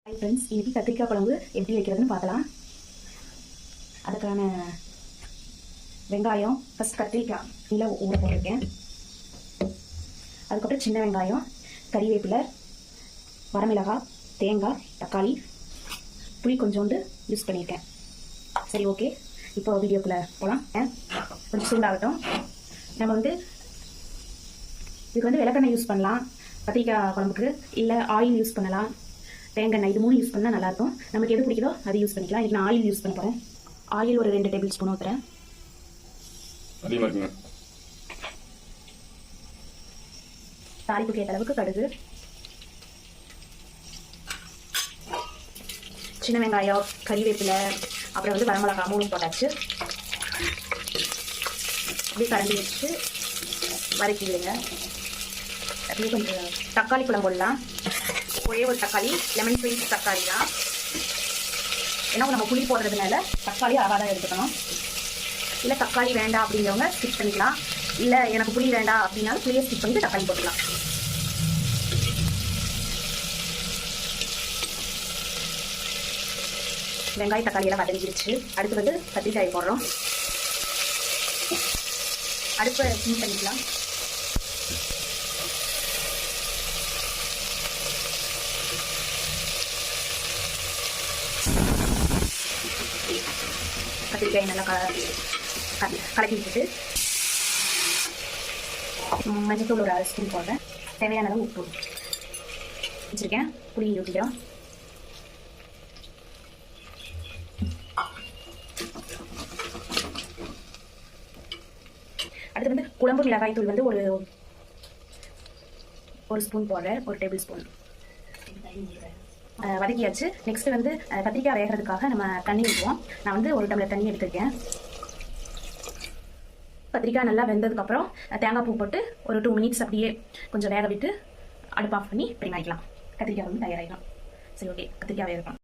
Hi friends, இன்னைக்கு கத்திரிக்காய் குழம்பு எப்படி வைக்கிறதுன்னு பார்க்கலாம். அதுக்கான வெங்காயம் ஃபஸ்ட் கத்திரிக்காய் இல்லை ஊற போட்டிருக்கேன். அதுக்கப்புறம் சின்ன வெங்காயம், கறிவேப்பிலை, வரமிளகாய், தேங்காய், தக்காளி, புளி கொஞ்சோண்டு யூஸ் பண்ணியிருக்கேன். சரி, ஓகே, இப்போ வீடியோக்குள்ளே போகலாம். கொஞ்சம் சூடாகட்டும். நம்ம இதுக்கு விளக்கெண்ணெய் யூஸ் பண்ணலாம் கத்திரிக்காய் குழம்புக்கு, இல்லை ஆயில் யூஸ் பண்ணலாம், தேங்காய், இது 3 யூஸ் பண்ணால் நல்லாயிருக்கும். நமக்கு எது பிடிக்குதோ அது யூஸ் பண்ணிக்கலாம். இது நான் ஆயில் யூஸ் பண்ண போகிறேன். ஆயில் ஒரு 2 டேபிள் ஸ்பூன் ஊற்றுறேன். தாளிப்புக்கு ஏற்ற அளவுக்கு கடுகு, சின்ன வெங்காயம், கறிவேப்பிலை, அப்புறம் வரமிளகாய் 3 போட்டாச்சு. அப்படியே கரண்டி வச்சு வதக்கி விடுங்க. அப்படியே கொஞ்சம் தக்காளி பழம் போடலாம். ஒரே ஒரு தக்காளி, லெமன் ஸ்வீட் தக்காளி தான். ஏன்னா நம்ம புளி போடுறதுனால தக்காளி அளவாக எடுத்துக்கணும். இல்லை தக்காளி வேண்டாம் அப்படிங்கிறவங்க ஸ்கிப் பண்ணிக்கலாம். இல்லை எனக்கு புளி வேண்டாம் அப்படின்னாலும் புளியை ஸ்கிப் பண்ணிட்டு தக்காளி போட்டுக்கலாம். வெங்காய தக்காளி எல்லாம் வதங்கிடுச்சு. அடுத்து கத்திரிக்காய் போடுறோம். அடுப்பை சிம் பண்ணிக்கலாம். கத்திரிக்காய் நல்லா கலக்கி விட்டுட்டு மஞ்சத்தூள் ஒரு 1/2 ஸ்பூன் போடுறேன். தேவையான அளவு உப்பு வச்சுருக்கேன். புளி ஊற்றிக்கிறோம். அடுத்து குழம்பு மிளகாய் தூள் ஒரு ஸ்பூன் போடுறேன். 1 டேபிள் ஸ்பூன் வதக்கியாச்சு. நெக்ஸ்ட் கத்திரிக்காய் வேகிறதுக்காக நம்ம தண்ணி ஊற்றுவோம். நான் 1 டம்ளர் தண்ணி எடுத்துருக்கேன். கத்திரிக்காய் நல்லா வெந்ததுக்கப்புறம் தேங்காய் பூ போட்டு ஒரு 2 மினிட்ஸ் அப்படியே கொஞ்சம் வேக விட்டு அடுப்பு ஆஃப் பண்ணி இப்படி வாங்கிக்கலாம். கத்திரிக்காய் தயாராகிடும். சரி, ஓகே, கத்திரிக்காய் வேகணும்.